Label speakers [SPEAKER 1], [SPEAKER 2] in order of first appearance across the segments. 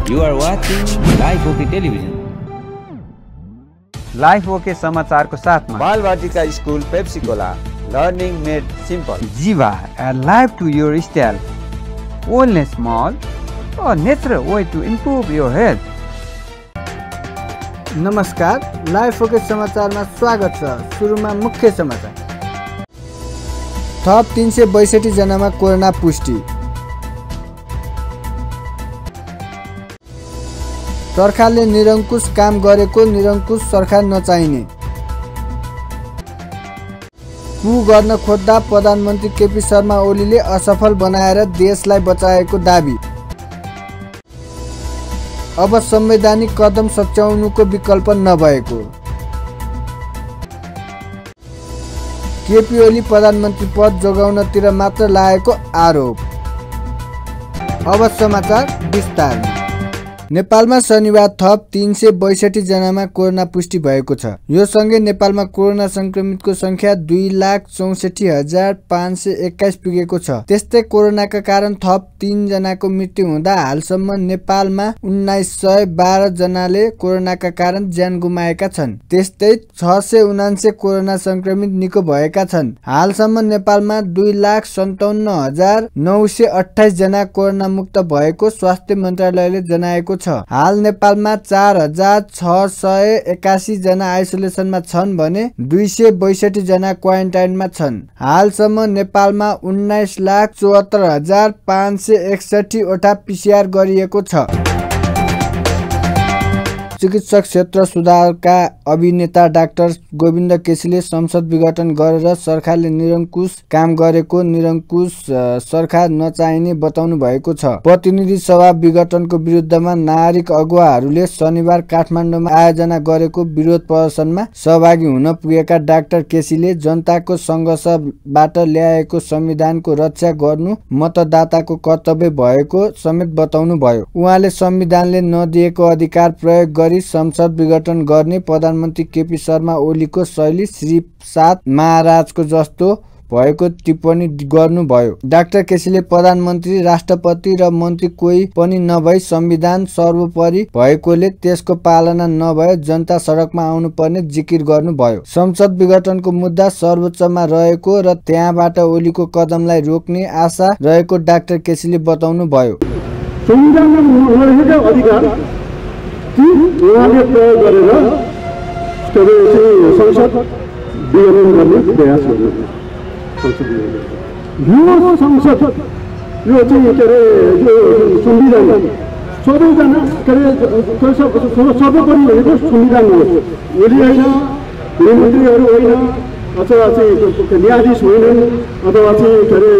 [SPEAKER 1] You are watching Live OK Television.
[SPEAKER 2] Life OK समाचारको साथमा
[SPEAKER 3] Balvatika school Pepsicola learning made simple
[SPEAKER 2] Jiva live to your style wellness mall a natural way to improve your health.
[SPEAKER 4] नमस्कार, Life OK समाचारमा स्वागत छ। सुरुमा मुख्य समाचार। थप 362 जनामा कोरोना पुष्टि। सरकारले निरङ्कुश काम गरेको निरङ्कुश सरकार नचाहिने। कु गर्न खोज्दा प्रधानमन्त्री केपी शर्मा ओलीले असफल बनाएर देशलाई बचाएको दाबी। अब संवैधानिक कदम सच्याउनुको विकल्प नभएको। केपी ओली प्रधानमन्त्री पद जोगाउनतिर मात्र लागेको आरोप। अब समाचार विस्तारमा। नेपालमा शनिबार थप 362 जनामा कोरोना पुष्टि भएको छ। यो सँगै नेपालमा कोरोना संक्रमितको संख्या 2,64,521 पुगेको छ। त्यस्तै कोरोनाका कारण थप 3 जनाको मृत्यु हुँदा हालसम्म नेपालमा 1912 जनाले कोरोनाका कारण ज्यान गुमाएका छन्। त्यस्तै 679 कोरोना संक्रमित निको भएका छन्। हालसम्म नेपालमा 2,57,928 जना कोरोना मुक्त भएको स्वास्थ्य मन्त्रालयले जनाएको छ। हाल नेपालमा 4,681 जना आइसोलेसनमा छन् भने 262 जना क्वारेन्टाइनमा छन्। हालसम्म नेपालमा 19,74,561 वटा PCR गरिएको छ। चिकित्सक क्षेत्र सुधारका अभिनेता डाक्टर गोविन्द केसीले संसद विघटन गरेर सरकारले निरङ्कुश काम गरेको निरङ्कुश सरकार नचाहिने बताउनु भएको छ। प्रतिनिधि सभा विघटनको विरुद्धमा नागरिक अगुवाहरूले शनिबार काठमाडौँमा आयोजना गरेको विरोध प्रदर्शनमा सहभागी हुन पुगेका डाक्टर केसीले जनताको सङ्घर्षबाट ल्याएको संविधानको रक्षा गर्नु मतदाताको कर्तव्य भएको समेत बताउनु भयो। उहाँले संविधानले नदिएको अधिकार प्रयोग गरी संसद विघटन गर्ने प्रधानमन्त्री केपी शर्मा ओलीको शैली श्री 7 महाराजको जस्तो भएको टिप्पणी गर्नुभयो। डाक्टर केसीले प्रधानमन्त्री, राष्ट्रपति र मन्त्री कोही पनि नभई संविधान सर्वोपरि भएकोले त्यसको पालना नभए जनता सडकमा आउनुपर्ने जिकिर गर्नुभयो। संसद विघटनको मुद्दा सर्वोच्चमा रहेको र त्यहाँबाट ओलीको कदमलाई रोक्ने आशा रहेको डाक्टर केसीले बताउनुभयो।
[SPEAKER 5] उहाँले प्रयोग गरेर संसद विघटन गर्ने प्रयास गर्नु। यो संसद यो चाहिँ के अरे यो संविधान सबैजना के अरे सर्वोपरि भनेको संविधान हो। ओली होइन, गृहमन्त्रीहरू होइन, अथवा चाहिँ न्यायाधीश होइनन्, अथवा चाहिँ के अरे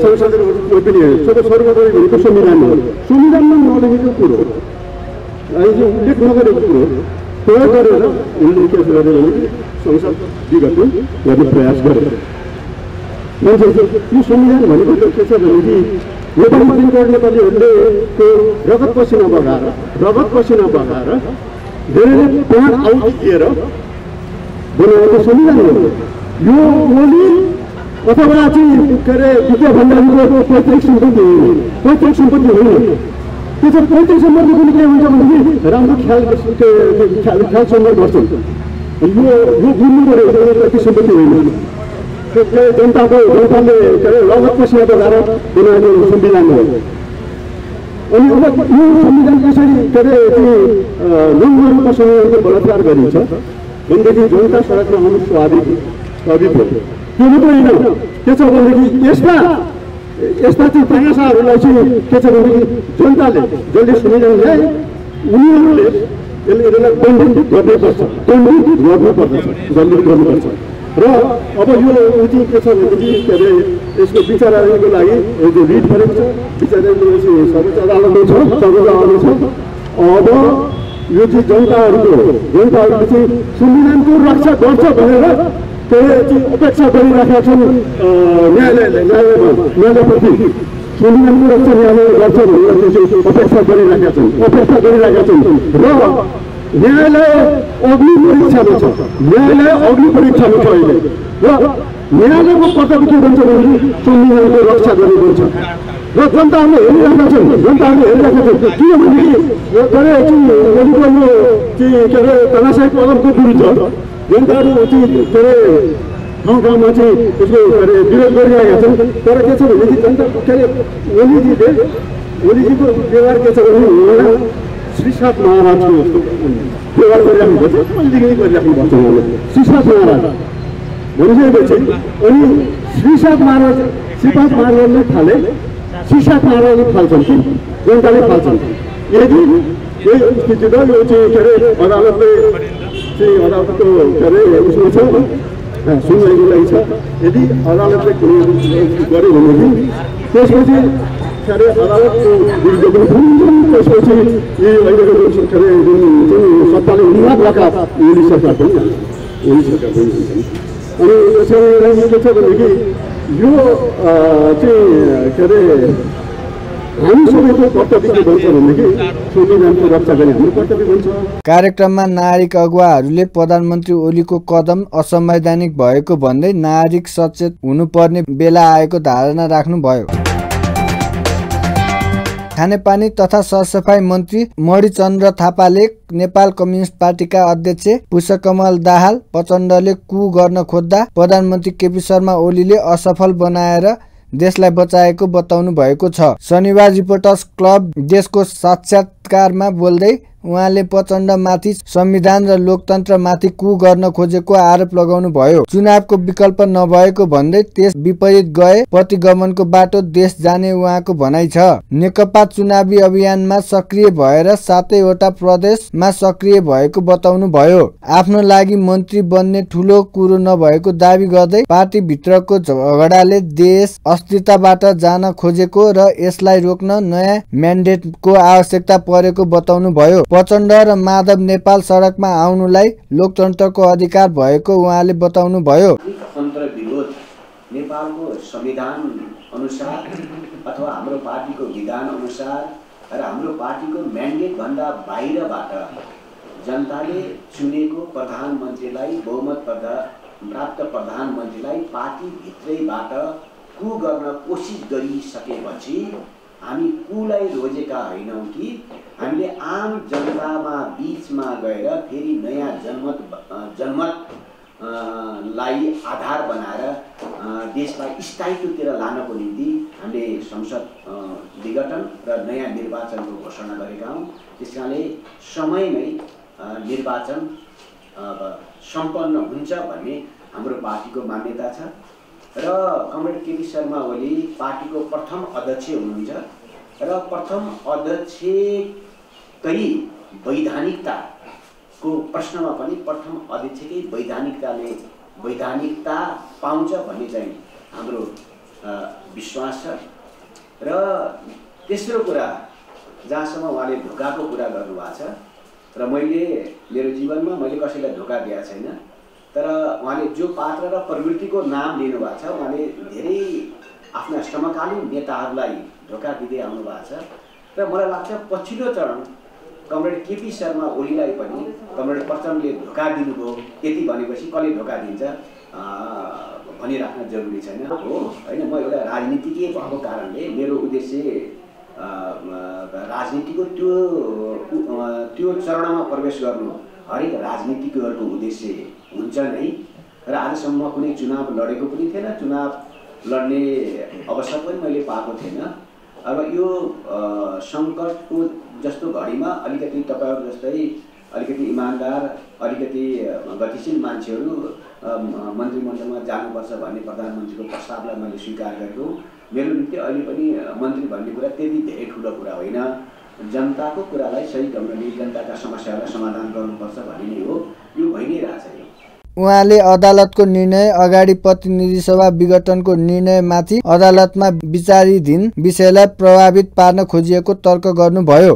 [SPEAKER 5] सांसदहरू पनि सबै सर्वोपरि भनेको संविधान हो। संविधानमा नलेखेको कुरो उल्लेख नगरेको कुरो प्रयोग गरेर उनले के गरे भने संसद विघटन गर्ने प्रयास गरे। मान्छे यो संविधान भनेको के छ भनेदेखि नेपालीहरूले रगत पसिना बगाएर धेरैले प्राण आहुति दिएर बनाएको संविधान हो। यो ओली अथवा चाहिँ के अरे विद्या भण्डारीको पैतृक सम्पत्ति होइन। पैतृक सम्पत्ति पनि के हुन्छ भनेदेखि राम्रो ख्याल सम्मान गर्छन्। यो बुझ्नु पऱ्यो, पैतृक सम्पत्ति होइन। जनताले रगत पसिना बगाएर बनाएको संविधान हो। अनि अब यो संविधान कसरी के अरे लङ्घनको संविधानको बलात्कार गरिन्छ भनेदेखि जनता सडकमा आउनु स्वाभाविक हो। त्यो मात्रै होइन, के छ भनेदेखि यस्ता चाहिँ प्रयासहरूलाई चाहिँ के छ भनेदेखि जनताले जसले संविधान ल्याए उनीहरूले यसलाई दण्डित गर्नुपर्छ, दण्डित गर्नुपर्छ। र अब यो चाहिँ के छ भनेदेखि के अरे यसको विचारणको लागि जो रिट गरेको छ, विचारणको सर्वोच्च अदालतमा छ। अब यो चाहिँ जनताहरूले चाहिँ संविधानको रक्षा गर्छ भनेर अपेक्षा गरिराखेका छन्। न्यायालयप्रति संविधानको रक्षा न्यायालय गर्छ भनेर अपेक्षा गरिराखेका छन् र न्यायालय अग्नि परीक्षामा छ। अहिले र न्यायालयको कर्तव्य के भन्छ भने संविधानको रक्षा गर्नुपर्छ। र जनताहरूले हेरिरहेका छन् किनभनेदेखि के अरे तानाशाही कदमको विरुद्ध जनताहरू के अरे ठाउँ ठाउँमा चाहिँ त्यसको विरोध गरिरहेका छन्। तर के छ भनेदेखि जनता के अरे ओलीजीको व्यवहार के छ भने उहाँलाई श्रीसाथ महाराजको व्यवहार गरिराख्नुपर्छ, पहिलेदेखि नै गरिराख्नुपर्छ। उहाँले श्रीसाथ महाराज भनिसकेपछि अनि श्रीसाथ महाराजले थाले श्रीसाथ महाराजले थाल्छन् कि जनताले थाल्छन्। यदि यही स्थिति त यो चाहिँ के अरे अदालतले चाहिँ अदालतको के अरे उसमा छ सुनवाईको लागि छ। यदि अदालतले कुनै गर्यो भनेदेखि त्यसपछि के अरे अदालतको विरुद्ध पनि त्यसपछि यही अहिलेको के अरे जुन सत्ताले उन्माद लगायत ओली सरकार पनि हुन्छन्। अनि यसरी के छ भनेदेखि यो चाहिँ के अरे हामी सबैको कर्तव्य के भन्छ भनेदेखि संविधानको रक्षा गर्ने हाम्रो कर्तव्य भन्छ।
[SPEAKER 4] कार्यक्रममा नागरिक अगुवाहरूले प्रधानमन्त्री ओलीको कदम असंवैधानिक भएको भन्दै नागरिक सचेत हुनुपर्ने बेला आएको धारणा राख्नुभयो। खानेपानी तथा सरसफाई मन्त्री मणिचन्द्र थापाले नेपाल कम्युनिस्ट पार्टीका अध्यक्ष पुष्पकमल दाहाल प्रचण्डले कु गर्न खोज्दा प्रधानमन्त्री केपी शर्मा ओलीले असफल बनाएर देशलाई बचाएको बताउनु भएको छ। शनिबार रिपोर्टर्स क्लब देशको साक्षात्कारमा बोल्दै उहाँले प्रचण्डमाथि संविधान र लोकतन्त्रमाथि कु गर्न खोजेको आरोप लगाउनु भयो। चुनावको विकल्प नभएको भन्दै त्यस विपरीत गए प्रतिगमनको बाटो देश जाने उहाँको भनाइ छ। नेकपा चुनावी अभियानमा सक्रिय भएर 7वटा प्रदेशमा सक्रिय भएको बताउनु भयो। आफ्नो लागि मन्त्री बन्ने ठूलो कुरो नभएको दावी गर्दै पार्टी भित्रको झगडाले देश अस्थिरताबाट जान खोजेको र यसलाई रोक्न नयाँ म्यान्डेटको आवश्यकता परेको बताउनु भयो। प्रचण्ड र माधव नेपाल सडकमा आउनुलाई लोकतन्त्रको अधिकार भएको उहाँले बताउनु भयो।
[SPEAKER 6] विरोध नेपालको संविधान अनुसार अथवा हाम्रो पार्टीको विधान अनुसार र हाम्रो पार्टीको म्यान्डेट भन्दा बाहिरबाट जनताले चुनेको प्रधानमन्त्रीलाई बहुमत प्राप्त प्रधानमन्त्रीलाई पार्टी भित्रैबाट कु गर्न कोसिस गरिसकेपछि हामी कुलाई रोजेका होइनौँ कि हामीले आम जनतामा बीचमा गएर फेरि नयाँ जनमतलाई आधार बनाएर देशलाई स्थायित्वतिर लानको निम्ति हामीले संसद विघटन र नयाँ निर्वाचनको घोषणा गरेका हौँ। त्यसकारणले समयमै निर्वाचन सम्पन्न हुन्छ भन्ने हाम्रो पार्टीको मान्यता छ र कमरेड केपी शर्मा ओली पार्टीको प्रथम अध्यक्ष हुनुहुन्छ र प्रथम अध्यक्षकै वैधानिकताको प्रश्नमा पनि प्रथम अध्यक्षकै वैधानिकता पाउँछ भन्ने चाहिँ हाम्रो विश्वास छ। र तेस्रो कुरा जहाँसम्म उहाँले धोकाको कुरा गर्नुभएको छ र मैले मेरो जीवनमा मैले कसैलाई धोका दिएको छैन, तर उहाँले जो पात्र र प्रवृत्तिको नाम लिनुभएको छ उहाँले धेरै आफ्ना समकालीन नेताहरूलाई धोका दिँदै आउनु भएको छ र मलाई लाग्छ पछिल्लो चरण कमरेड केपी शर्मा ओलीलाई पनि कमरेड प्रचण्डले धोका दिनुभयो यति भनेपछि कसले धोका दिन्छ भनिराख्न जरुरी छैन हो हैन। म एउटा राजनीतिज्ञ भएको कारणले मेरो उद्देश्य राजनीतिको त्यो चरणमा प्रवेश गर्नु हरेक राजनीतिज्ञहरूको उद्देश्य हुन्छ नै र आजसम्म कुनै चुनाव लडेको पनि थिएन, चुनाव लड्ने अवसर पनि मैले पाएको थिएन। अब यो सङ्कटको जस्तो घडीमा अलिकति तपाईहरु जस्तै अलिकति इमानदार अलिकति गतिशील मान्छेहरू मन्त्रीमण्डलमा जानुपर्छ भन्ने प्रधानमन्त्रीको प्रस्तावलाई मैले स्वीकार गरेको। मेरो निम्ति अहिले पनि मन्त्री भन्ने कुरा त्यति धेरै ठुलो कुरा होइन, जनताको कुरालाई सही ढङ्गले जनताका समस्याहरूलाई समाधान गर्नुपर्छ भन्ने नै हो। यो भइ नै रहेछ।
[SPEAKER 4] उहाँले अदालतको निर्णय अगाडि प्रतिनिधि सभा विघटनको निर्णयमाथि अदालतमा विचाराधीन विषयलाई प्रभावित पार्न खोजिएको तर्क गर्नुभयो।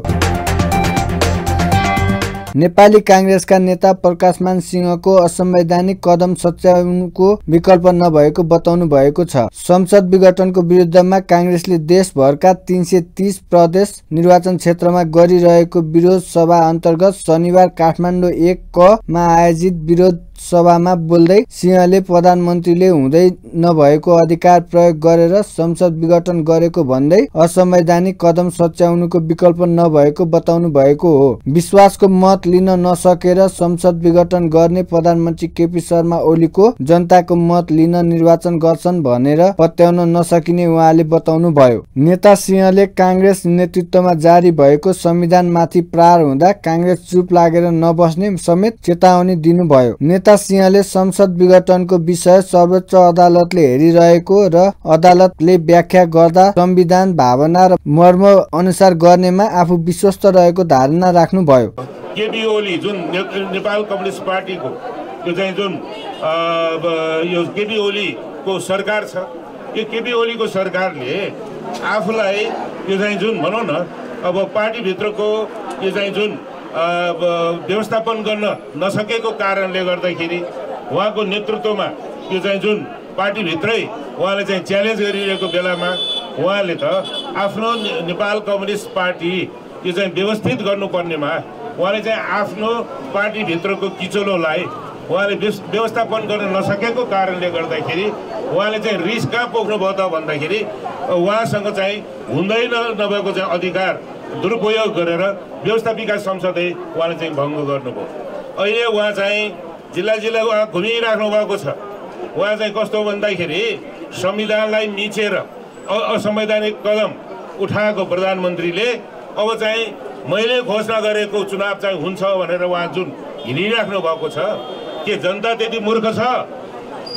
[SPEAKER 4] नेपाली कांग्रेसका नेता प्रकाशमान सिंहको असंवैधानिक कदम सच्याउनुको विकल्प नभएको बताउनु भएको छ। संसद विघटनको विरुद्धमा कांग्रेसले देशभरका 330 प्रदेश निर्वाचन क्षेत्रमा गरिरहेको विरोध सभा अन्तर्गत शनिबार काठमाडौँ 1 क मा आयोजित विरोध सभामा बोल्दै सिंहले प्रधानमन्त्रीले हुँदै नभएको अधिकार प्रयोग गरेर संसद विघटन गरेको भन्दै असंवैधानिक कदम सच्याउनुको विकल्प नभएको बताउनु भएको हो। विश्वासको मत लिन नसकेर संसद विघटन गर्ने प्रधानमन्त्री केपी शर्मा ओलीको जनताको मत लिन निर्वाचन गर्छन् भनेर पत्याउन नसकिने उहाँले बताउनु भयो। नेता सिंहले कांग्रेस नेतृत्वमा जारी भएको संविधानमाथि प्रहार हुँदा कांग्रेस चुप लागेर नबस्ने समेत चेतावनी दिनुभयो। नेता सिंहले संसद विघटनको विषय सर्वोच्च अदालतले हेरिरहेको र अदालतले व्याख्या गर्दा संविधान भावना र मर्म अनुसार गर्नेमा आफू विश्वस्त रहेको धारणा राख्नुभयो।
[SPEAKER 7] केपी ओली जुन नेपाल कम्युनिस्ट पार्टीको यो चाहिँ जुन यो केपी ओलीको सरकार छ, यो केपी ओलीको सरकारले आफूलाई यो चाहिँ जुन भनौँ न अब पार्टीभित्रको यो चाहिँ जुन व्यवस्थापन गर्न नसकेको कारणले गर्दाखेरि उहाँको नेतृत्वमा यो चाहिँ जुन पार्टीभित्रै उहाँले चाहिँ च्यालेन्ज गरिरहेको बेलामा उहाँले त आफ्नो नेपाल कम्युनिस्ट पार्टी यो चाहिँ व्यवस्थित गर्नुपर्नेमा उहाँले चाहिँ आफ्नो पार्टीभित्रको किचोलोलाई उहाँले व्यवस्थापन गर्न नसकेको कारणले गर्दाखेरि उहाँले चाहिँ रिस कहाँ पोख्नुभयो त भन्दाखेरि उहाँसँग चाहिँ हुँदै नभएको चाहिँ अधिकार दुरुपयोग गरेर व्यवस्थापिका संसदै उहाँले चाहिँ भङ्ग गर्नुभयो। अहिले उहाँ चाहिँ जिल्ला जिल्ला उहाँ घुमिराख्नु भएको छ। उहाँ चाहिँ कस्तो भन्दाखेरि संविधानलाई मिचेर असंवैधानिक कदम उठाएको प्रधानमन्त्रीले अब चाहिँ मैले घोषणा गरेको चुनाव चाहिँ हुन्छ भनेर उहाँ जुन हिँडिराख्नु भएको छ, के जनता त्यति मूर्ख छ?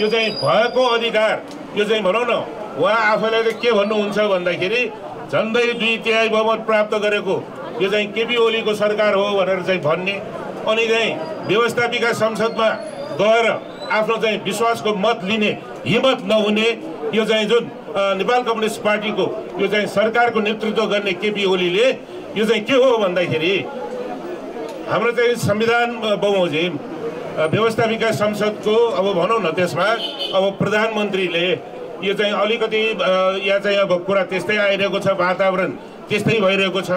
[SPEAKER 7] यो चाहिँ भएको अधिकार यो चाहिँ भनौँ न उहाँ आफैले के भन्नुहुन्छ भन्दाखेरि झन्डै 2/3 बहुमत प्राप्त गरेको यो चाहिँ केपी ओलीको सरकार हो भनेर चाहिँ भन्ने, अनि चाहिँ व्यवस्थापिका संसदमा गएर आफ्नो चाहिँ विश्वासको मत लिने हिम्मत नहुने यो चाहिँ जुन नेपाल कम्युनिस्ट पार्टीको यो चाहिँ सरकारको नेतृत्व गर्ने केपी ओलीले यो चाहिँ के हो भन्दाखेरि हाम्रो चाहिँ संविधान बमोजिम व्यवस्थापिका संसदको अब भनौँ न त्यसमा अब प्रधानमन्त्रीले यो चाहिँ अलिकति यहाँ चाहिँ अब कुरा त्यस्तै आइरहेको छ, वातावरण त्यस्तै भइरहेको छ।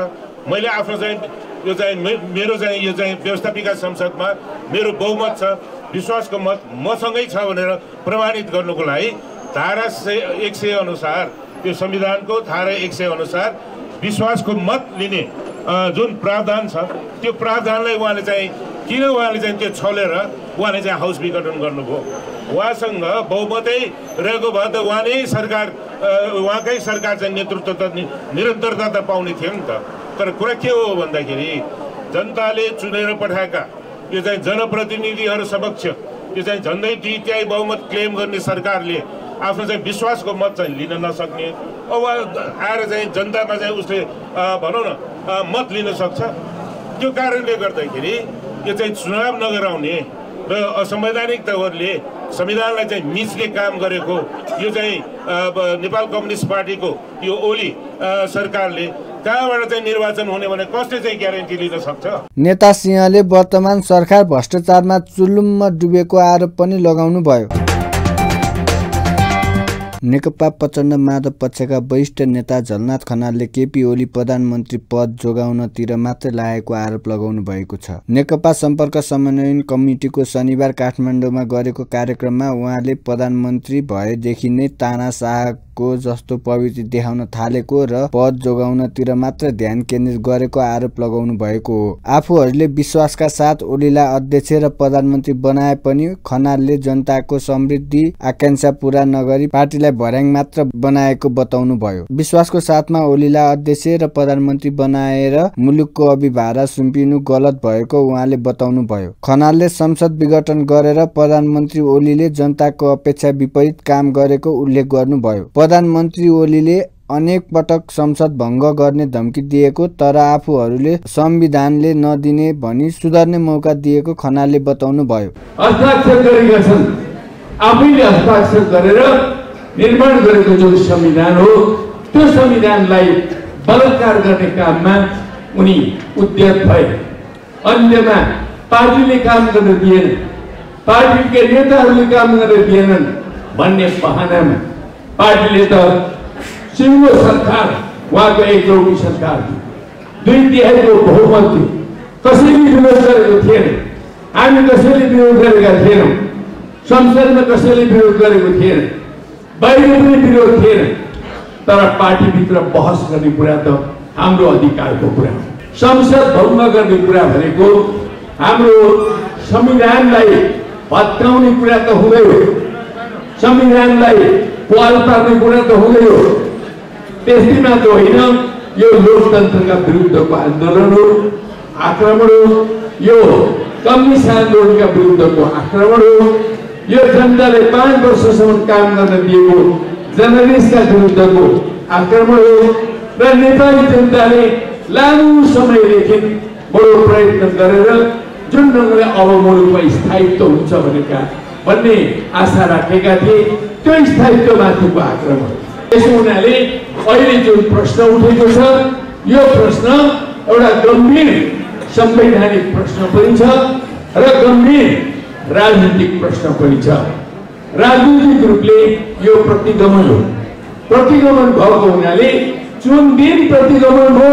[SPEAKER 7] मैले आफ्नो चाहिँ यो चाहिँ मेरो चाहिँ यो चाहिँ व्यवस्थापिका संसदमा मेरो बहुमत छ, विश्वासको मत मसँगै छ भनेर प्रमाणित गर्नुको लागि धारा 100 अनुसार त्यो संविधानको धारा 100 अनुसार विश्वासको मत लिने जुन प्रावधान छ त्यो प्रावधानलाई उहाँले चाहिँ किन उहाँले चाहिँ त्यो छलेर उहाँले चाहिँ हाउस विघटन गर्नुभयो। उहाँसँग बहुमतै रहेको भए त उहाँ नै सरकार उहाँकै सरकार चाहिँ नेतृत्व त निरन्तरता त पाउने थियो नि त। तर कुरा के हो भन्दाखेरि जनताले चुनेर पठाएका यो चाहिँ जनप्रतिनिधिहरू समक्ष यो चाहिँ झन्डै 2/3 बहुमत क्लेम गर्ने सरकारले आफ्नो चाहिँ विश्वासको मत चाहिँ लिन नसक्ने, अब आएर चाहिँ जनतामा चाहिँ उसले भनौँ न मत लिन सक्छ। त्यो कारणले गर्दाखेरि यो चाहिँ चुनाव नगराउने र असंवैधानिक तवरले संविधानलाई चाहिँ मिच्ने काम गरेको यो चाहिँ नेपाल कम्युनिस्ट पार्टीको यो ओली सरकारले कहाँबाट चाहिँ निर्वाचन हुने भने कसले चाहिँ ग्यारेन्टी लिन सक्छ?
[SPEAKER 4] नेता सिंहले वर्तमान सरकार भ्रष्टाचारमा चुल्लुम्म डुबेको आरोप पनि लगाउनु भयो। नेकपा प्रचण्ड माधव पक्षका वरिष्ठ नेता झलनाथ खनालले केपी ओली प्रधानमन्त्री पद जोगाउनतिर मात्र लागेको आरोप लगाउनु भएको छ। नेकपा सम्पर्क समन्वयन कमिटीको शनिबार काठमाडौँमा गरेको कार्यक्रममा उहाँले प्रधानमन्त्री भएदेखि नै तानाशाहको जस्तो प्रवृत्ति देखाउन थालेको र पद जोगाउनतिर मात्र ध्यान केन्द्रित गरेको आरोप लगाउनु भएको हो। आफूहरूले विश्वासका साथ ओलीलाई अध्यक्ष र प्रधानमन्त्री बनाए पनि खनालले जनताको समृद्धि आकांक्षा पूरा नगरी पार्टीलाई भर्याङ मात्र बनाएको बताउनु भयो। विश्वासको साथमा ओलीलाई अध्यक्ष र प्रधानमन्त्री बनाएर मुलुकको अभिभारा सुम्पिनु गलत भएको उहाँले बताउनु भयो। खनालले संसद विघटन गरेर प्रधानमन्त्री ओलीले जनताको अपेक्षा विपरीत काम गरेको उल्लेख गर्नुभयो। प्रधानमन्त्री ओलीले अनेक पटक संसद भङ्ग गर्ने धम्की दिएको तर आफूहरूले संविधानले नदिने भनी सुधार्ने मौका दिएको खनालले बताउनु भयो।
[SPEAKER 8] हस्ताक्षर गरेका छन्, आफैले हस्ताक्षर गरेर निर्माण गरेको जो संविधान हो त्यो संविधानलाई बलात्कार गर्ने काममा उनी उद्यत भए। अन्त्यमा पार्टीले काम गर्न दिएन, पार्टीका नेताहरूले काम गर्न दिएनन् भन्ने बहानामा पार्टीले त सिङ्गो सरकार उहाँको एकलौटी सरकार थियो, 2/3 बहुमत थियो, कसैले विरोध गरेको थिएन। हामी कसैले विरोध गरेका थिएनौँ, संसदमा कसैले विरोध गरेको थिएन, बाहिर पनि विरोध थिएन। तर पार्टीभित्र बहस गर्ने कुरा त हाम्रो अधिकारको कुरा हो। संसद भङ्ग गर्ने कुरा भनेको हाम्रो संविधानलाई भत्काउने कुरा त हुँदै हो, संविधानलाई पाल पार्ने कुरा त हुँदै हो। त्यति मात्र होइन, यो लोकतन्त्रका विरुद्धको आन्दोलन हो, आक्रमण हो, यो कम्युनिस्ट आन्दोलनका विरुद्धको आक्रमण हो, यो जनताले 5 वर्षसम्म काम गर्न दिएको जर्नलिस्टका विरुद्धको आक्रमण हो र नेपाली जनताले लामो समयदेखि बडो प्रयत्न गरेर जुन ढङ्गले अब मुलुकमा स्थायित्व हुन्छ भन्ने आशा राखेका थिए, त्यो स्थायित्वमाथिको आक्रमण। त्यसो हुनाले अहिले जुन प्रश्न उठेको छ, यो प्रश्न एउटा गम्भीर संवैधानिक प्रश्न पनि छ र गम्भीर राजनीतिक प्रश्न पनि छ। राजनीतिक रूपले यो प्रतिगमन हो। प्रतिगमन भएको हुनाले जुन दिन प्रतिगमन हो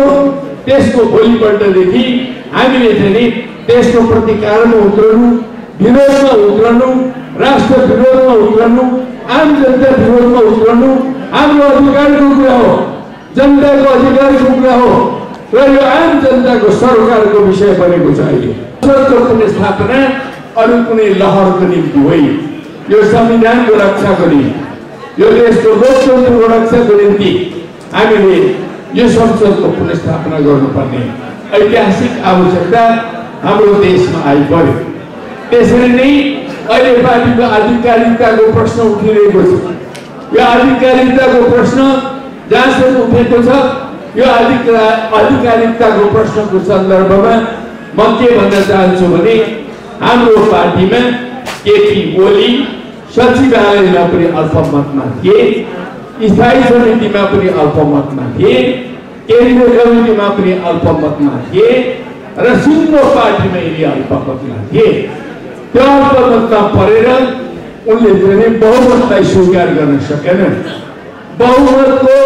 [SPEAKER 8] त्यसको भोलिपल्टदेखि हामीले चाहिँ त्यसको प्रतिकारमा उत्रनु, विरोधमा उत्रनु, राष्ट्र विरोधमा उत्रनु, आम जनता विरोधमा उत्रनु हाम्रो अधिकारको कुरा हो, जनताको अधिकारको कुरा हो र यो आम जनताको सरकारको विषय बनेको छ। अहिले सरकारको पुनर्स्थापना अरू कुनै लहरको निम्ति होइन, यो संविधानको रक्षाको निम्ति, यो देशको लोकतन्त्रको रक्षाको निम्ति हामीले यो संसदको पुनर्स्थापना गर्नुपर्ने ऐतिहासिक आवश्यकता हाम्रो देशमा आइपर्यो। त्यसरी नै अहिले पार्टीको आधिकारिकताको प्रश्न उठिरहेको छ। यो आधिकारिकताको प्रश्न जहाँसम्म उठेको छ, यो आधिकारिकताको प्रश्नको सन्दर्भमा म के भन्न चाहन्छु भने हाम्रो पार्टीमा केपी ओली सचिवालयमा पनि अल्पमतमा थिए, स्थायी समितिमा पनि अल्पमतमा थिए, केन्द्रीय कमिटीमा पनि अल्पमतमा थिए र सिङ्गो पार्टीमा यदि अल्पमतमा थिए। त्यो अल्पमतमा परेर उनले चाहिँ बहुमतलाई स्वीकार गर्न सकेनन्। बहुमतको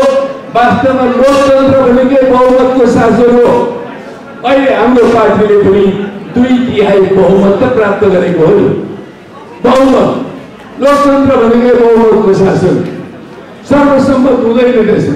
[SPEAKER 8] वास्तवमा लोकतन्त्र भनेकै बहुमतको शासन हो। अहिले हाम्रो पार्टीले पनि 2/3 बहुमत त प्राप्त गरेको हो। बहुमत लोकतन्त्र भनेकै बहुमतको शासन, सर्वसम्मत हुँदैन रहेछ।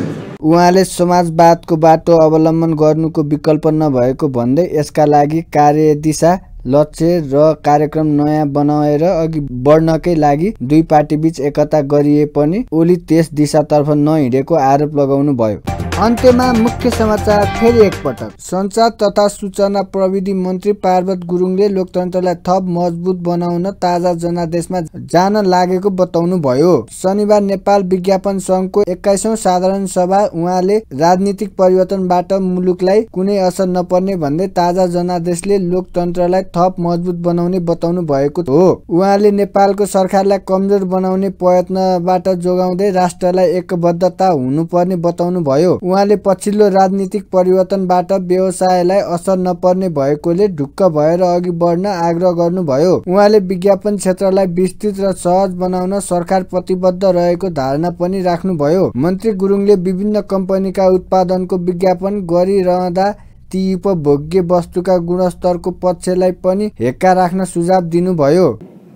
[SPEAKER 4] उहाँले समाजवादको बाटो अवलम्बन गर्नुको विकल्प नभएको भन्दै यसका लागि कार्यदिशा, लक्ष्य र कार्यक्रम नयाँ बनाएर अघि बढ्नकै लागि दुई पार्टीबीच एकता गरिए पनि ओली त्यस दिशातर्फ नहिँडेको आरोप लगाउनु भयो। अन्त्यमा मुख्य समाचार फेरि एकपटक। सञ्चार तथा सूचना प्रविधि मन्त्री पार्वत गुरुङले लोकतन्त्रलाई थप मजबुत बनाउन ताजा जनादेशमा जान लागेको बताउनु भयो। शनिबार नेपाल विज्ञापन सङ्घको 21औं साधारण सभा उहाँले राजनीतिक परिवर्तनबाट मुलुकलाई कुनै असर नपर्ने भन्दै ताजा जनादेशले लोकतन्त्रलाई थप मजबुत बनाउने बताउनु भएको हो। उहाँले नेपालको सरकारलाई कमजोर बनाउने प्रयत्नबाट जोगाउँदै राष्ट्रलाई एकबद्धता हुनुपर्ने बताउनु भयो। उहाँले पछिल्लो राजनीतिक परिवर्तनबाट व्यवसायलाई असर नपर्ने भएकोले ढुक्क भएर अघि बढ्न आग्रह गर्नुभयो। उहाँले विज्ञापन क्षेत्रलाई विस्तृत र सहज बनाउन सरकार प्रतिबद्ध रहेको धारणा पनि राख्नुभयो। मन्त्री गुरुङले विभिन्न कम्पनीका उत्पादनको विज्ञापन गरिरहँदा ती उपभोग्य वस्तुका गुणस्तरको पक्षलाई पनि हेक्का राख्न सुझाव दिनुभयो।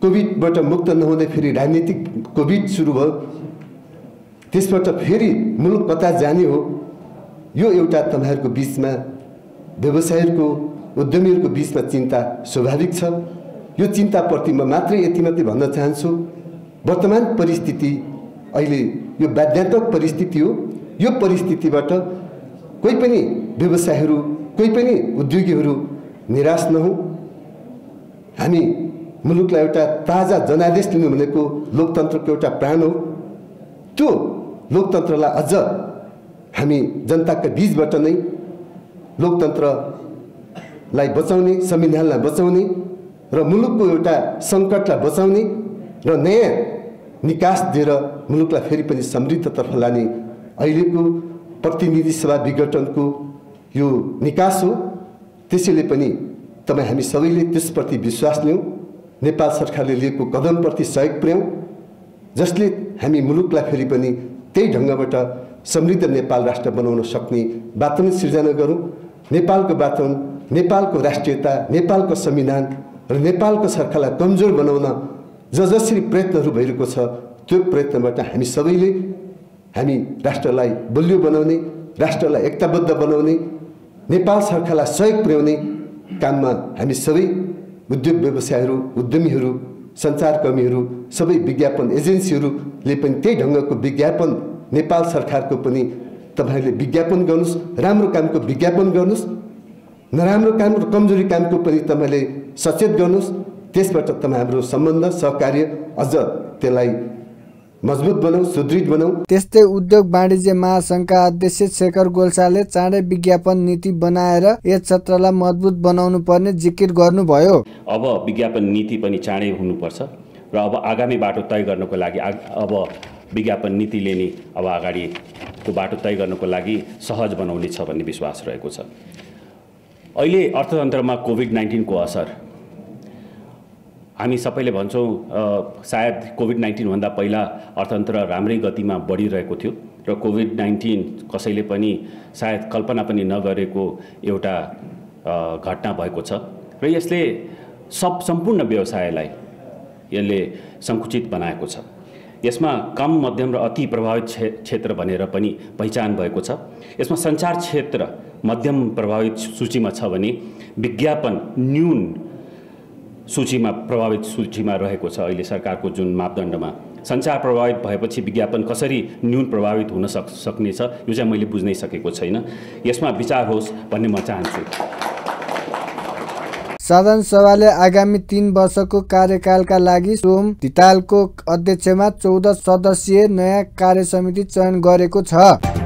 [SPEAKER 9] कोभिडबाट मुक्त नहुँदै फेरि राजनीतिक कोभिड सुरु भयो, त्यसबाट फेरि मुलुक कता जाने हो, यो एउटा तपाईहरुको बीचमा, व्यवसायीहरुको, उद्यमीहरुको बीचमा चिन्ता स्वाभाविक छ। यो चिन्ताप्रति म मात्रै यति मात्रै भन्न चाहन्छु, वर्तमान परिस्थिति अहिले यो बाध्यात्मक परिस्थिति हो। यो परिस्थितिबाट कोही पनि व्यवसायीहरु, कोही पनि उद्योगीहरु निराश नहौं। हामी मुलुकलाई एउटा ताजा जनादेश दिनु भनेको लोकतन्त्रको एउटा प्राण हो। त्यो लोकतन्त्रलाई अझ हामी जनताका बीचबाट नै लोकतन्त्रलाई बचाउने, संविधानलाई बचाउने र मुलुकको एउटा संकटलाई बचाउने र नयाँ निकास दिएर मुलुकलाई फेरि पनि समृद्धतर्फ लाने अहिलेको प्रतिनिधि सभा विघटनको यो निकास हो। त्यसैले पनि हामी सबैले त्यसप्रति विश्वास लियौं, नेपाल सरकारले लिएको कदमप्रति सहयोग पुर्याउँ, जसले हामी मुलुकलाई फेरि पनि त्यही ढङ्गबाट समृद्ध नेपाल राष्ट्र बनाउन सक्ने वातावरण सिर्जना गरौँ। नेपालको वातावरण, नेपालको राष्ट्रियता, नेपालको संविधान र नेपालको सरकारलाई कमजोर बनाउन जसरी प्रयत्नहरू भइरहेको छ त्यो प्रयत्नबाट हामी राष्ट्रलाई बलियो बनाउने, राष्ट्रलाई एकताबद्ध बनाउने, नेपाल सरकारलाई सहयोग पुर्याउने काममा हामी सबै उद्योग व्यवसायहरू, उद्यमीहरू, सञ्चारकर्मीहरू, सबै विज्ञापन एजेन्सीहरूले पनि त्यही ढङ्गको विज्ञापन नेपाल सरकारको पनि तपाईहरुले विज्ञापन गर्नुस्, राम्रो कामको विज्ञापन गर्नुस्, नराम्रो काम र कमजोरी कामको पनि तपाईले सचेत गर्नुस्। त्यसबाट तपाईँ हाम्रो सम्बन्ध सहकार्य अझ त्यसलाई मजबुत बनाऊ, सुदृढ बनाऊ।
[SPEAKER 4] त्यस्तै उद्योग वाणिज्य महासंघका अध्यक्ष शेखर गोल्साले चाँडै विज्ञापन नीति बनाएर यस क्षेत्रलाई मजबुत बनाउनु पर्ने जिकिर गर्नुभयो।
[SPEAKER 10] अब विज्ञापन नीति पनि चाँडै हुनुपर्छ र अब आगामी बाटो तय गर्नको लागि अब विज्ञापन नीतिले नै अब अगाडिको बाटो तय गर्नको लागि सहज बनाउने छ भन्ने विश्वास रहेको छ। अहिले अर्थतन्त्रमा कोभिड-19 को असर हामी सबैले भन्छौँ सायद कोभिड-19 भन्दा पहिला अर्थतन्त्र राम्रै गतिमा बढिरहेको थियो र कोभिड-19 कसैले पनि सायद कल्पना पनि नगरेको एउटा घटना भएको छ र यसले सम्पूर्ण व्यवसायलाई यसले सङ्कुचित बनाएको छ। यसमा कम, मध्यम र अति प्रभावित क्षेत्र भनेर पनि पहिचान भएको छ। यसमा सञ्चार क्षेत्र मध्यम प्रभावित सूचीमा छ भने विज्ञापन न्यून सूचीमा प्रभावित सूचीमा रहेको छ। अहिले सरकारको जुन मापदण्डमा सञ्चार प्रभावित भएपछि विज्ञापन कसरी न्यून प्रभावित हुन सक्नेछ यो चाहिँ मैले बुझ्नै सकेको छैन। यसमा विचार होस् भन्ने म चाहन्छु।
[SPEAKER 4] साधारण सभाले आगामी 3 वर्षको कार्यकालका लागि सोम धितालको अध्यक्षमा 14 सदस्यीय नयाँ कार्यसमिति चयन गरेको छ।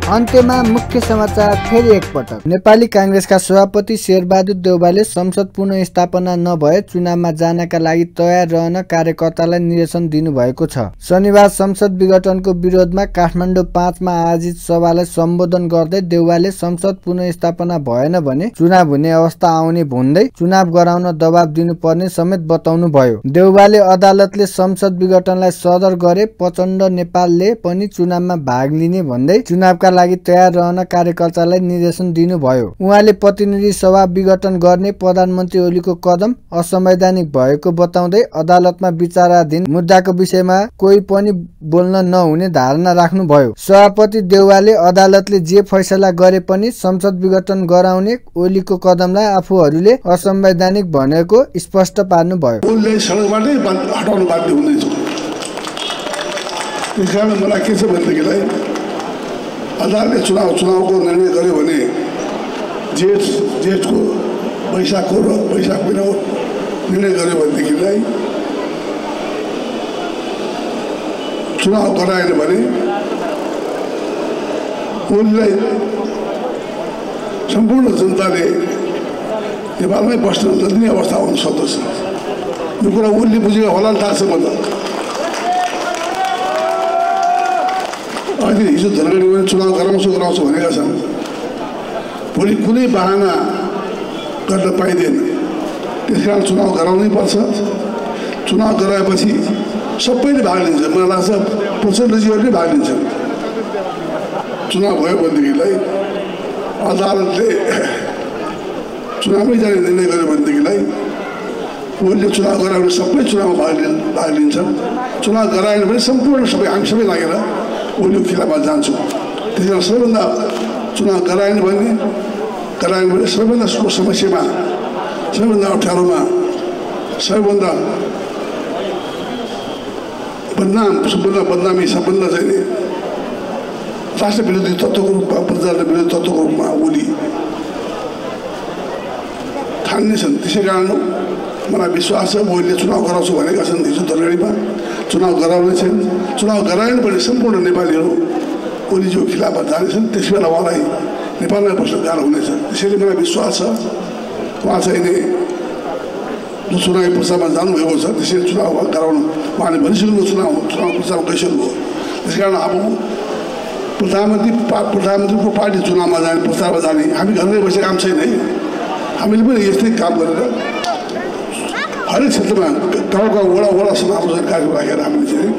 [SPEAKER 4] अन्त्यमा मुख्य समाचार फेरि एकपटक। नेपाली कांग्रेसका सभापति शेरबहादुर देउवाले संसद पुनर्स्थापना नभए चुनावमा जानका लागि तयार रहन कार्यकर्तालाई निर्देशन दिनुभएको छ। शनिबार संसद विघटनको विरोधमा काठमाडौँ 5 मा आयोजित सभालाई सम्बोधन गर्दै देउवाले संसद पुनर्स्थापना भएन भने चुनाव हुने अवस्था आउने भन्दै चुनाव गराउन दबाब दिनुपर्ने समेत बताउनु भयो। देउवाले अदालतले संसद विघटनलाई सदर गरे प्रचण्ड नेपालले पनि चुनावमा भाग लिने भन्दै चुनावका लागि तयार रहन कार्यकर्तालाई निर्देशन दिनुभयो। उहाँले प्रतिनिधि सभा विघटन गर्ने प्रधानमन्त्री ओलीको कदम असंवैधानिक भएको बताउँदै अदालतमा विचाराधीन मुद्दाको विषयमा कोही पनि बोल्न नहुने धारणा राख्नुभयो। सभापति देउवाले अदालतले जे फैसला गरे पनि संसद विघटन गराउने ओलीको कदमलाई आफूहरूले असंवैधानिक भनेको स्पष्ट पार्नुभयो।
[SPEAKER 5] उनले सडकबाटै हटाउनु बाध्य हुँदैछ। त्यसकारण मलाई के छ भनेदेखिलाई अदालतले चुनावको निर्णय गर्यो भने जेठको वैशाखको र वैशाख महिनाको निर्णय गर्यो भनेदेखिलाई चुनाव गराएन भने उनलाई सम्पूर्ण जनताले नेपालमै बस्न नदिने अवस्था हुन सक्दछ। यो कुरा उनले बुझेको होला नि थाहा छ मलाई। अहिले हिजो धनगढीमा चुनाव गराउँछु भनेका छन्। भोलि कुनै बहाना गर्न पाइँदैन। त्यसकारण चुनाव गराउनै पर्छ। चुनाव गराएपछि सबैले भाग लिन्छ। मलाई लाग्छ प्रचण्डजीहरूले भाग लिन्छन्। चुनाव भयो भनेदेखिलाई अदालतले चुनावमै जाने निर्णय गर्यो भनेदेखिलाई उनले चुनाव गराउने सबै चुनावमा भाग लिन्छन्। चुनाव गराएन भने सम्पूर्ण हामी सबै लागेर उनीको खिलाफमा जान्छौँ। त्यस कारण सबैभन्दा चुनाव गराएन भने सबैभन्दा ठुलो समस्यामा, सबैभन्दा अप्ठ्यारोमा, सबैभन्दा बदनामी, सबभन्दा चाहिँ राष्ट्र विरोधी तत्त्वको रूपमा, प्रजातन्त्र विरोधी तत्त्वको रूपमा ओली ठान्नेछन्। त्यसै कारण मलाई विश्वास छ ओलीले चुनाव गराउँछु भनेका छन्। हिजो धनगढीमा चुनाव गराउने छैन। चुनाव गराएन भने सम्पूर्ण नेपालीहरू ओलीजीको खिलाफमा जानेछन्। त्यस बेला उहाँलाई नेपालमै बस्न गाह्रो हुनेछ। त्यसैले मलाई विश्वास छ उहाँ चाहिँ जो चुनावी प्रचारमा जानुभएको छ त्यसैले चुनाव गराउन उहाँले भनिसक्नुभयो। चुनाव प्रचारमा गइसक्नुभयो। त्यस कारण अब प्रधानमन्त्रीको पार्टी चुनावमा जाने, प्रचारमा जाने, हामी घरमै बसेको काम छैन है। हामीले पनि यस्तै काम गरेर हरेक क्षेत्रमा गाउँका वडासम्म आफ्नो कार्यक्रम राखेर हामीले चाहिँ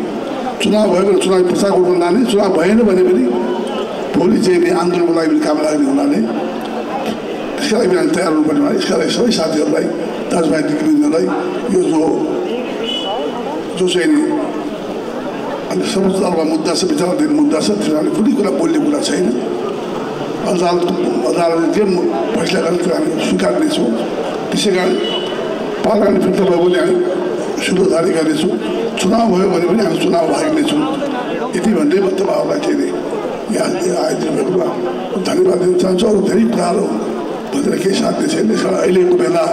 [SPEAKER 5] चुनाव भयो भने चुनावी प्रचारको रूपमा लाने, चुनाव भएन भने पनि भोलि चाहिँ आन्दोलनको लागि पनि काम लाग्ने हुनाले त्यसका लागि पनि तयार हुनुपर्ने। यसका लागि सबै साथीहरूलाई दाजुभाइदिदीबहिनीहरूलाई यो जो चाहिँ अनि सर्वोच्च अदालतमा मुद्दा छ, विचाराधीन मुद्दा छ, त्यसमा कुनै कुरा बोल्ने कुरा छैन। अदालतले जे फैसला गर्ने त्यो हामी स्वीकार्नेछौँ। त्यसै कारण पार्लियामेन्ट फिर्ता भयो भने हामी सुरु जारी गर्नेछौँ, चुनाव भयो भने पनि हामी चुनाव भाग्नेछौँ। यति भन्दै म तपाईँहरूलाई चाहिँ यहाँ आइदिनु भएकोमा धन्यवाद दिन चाहन्छु। अरू धेरै कुराहरू भनेर केही साध्य छैन। त्यस कारण अहिलेको बेला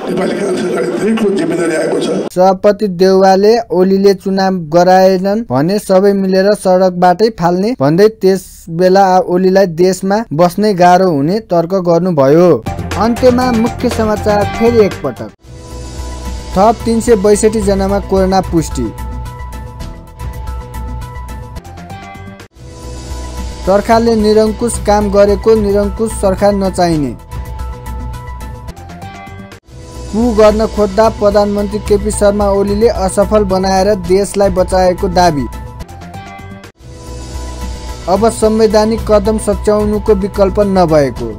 [SPEAKER 5] नेपाली काङ्ग्रेस सरकारले धेरै ठुलो जिम्मेदारी आएको छ।
[SPEAKER 4] सभापति देउवाले ओलीले चुनाव गराएनन् भने सबै मिलेर सडकबाटै फाल्ने भन्दै त्यस बेला ओलीलाई देशमा बस्नै गाह्रो हुने तर्क गर्नुभयो। अन्त्यमा मुख्य समाचार फेरि एकपटक। थप 362 जनामा कोरोना पुष्टि। सरकारले निरङ्कुश काम गरेको निरङ्कुश सरकार नचाहिने। कु गर्न खोज्दा प्रधानमन्त्री केपी शर्मा ओलीले असफल बनाएर देशलाई बचाएको दाबी। अब संवैधानिक कदम सच्याउनुको विकल्प नभएको।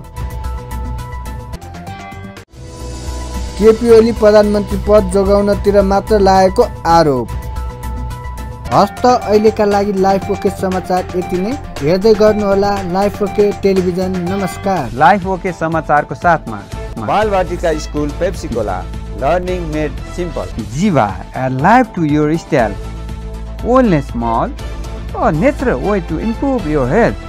[SPEAKER 4] केपी ओली प्रधानमन्त्री पद जोगाउनतिर मात्र लागेको आरोप। हस्त अहिलेका लागि लाइफ ओके समाचार यति नै। हेर्दै गर्नुहोला लाइफ ओके टेलिभिजन। नमस्कार।
[SPEAKER 2] लाइफ ओके समाचारको साथमा
[SPEAKER 3] Balbatika school Pepsicola, learning made simple.
[SPEAKER 2] Jiva, a life to your style. Wellness Mall, a natural way to improve your health.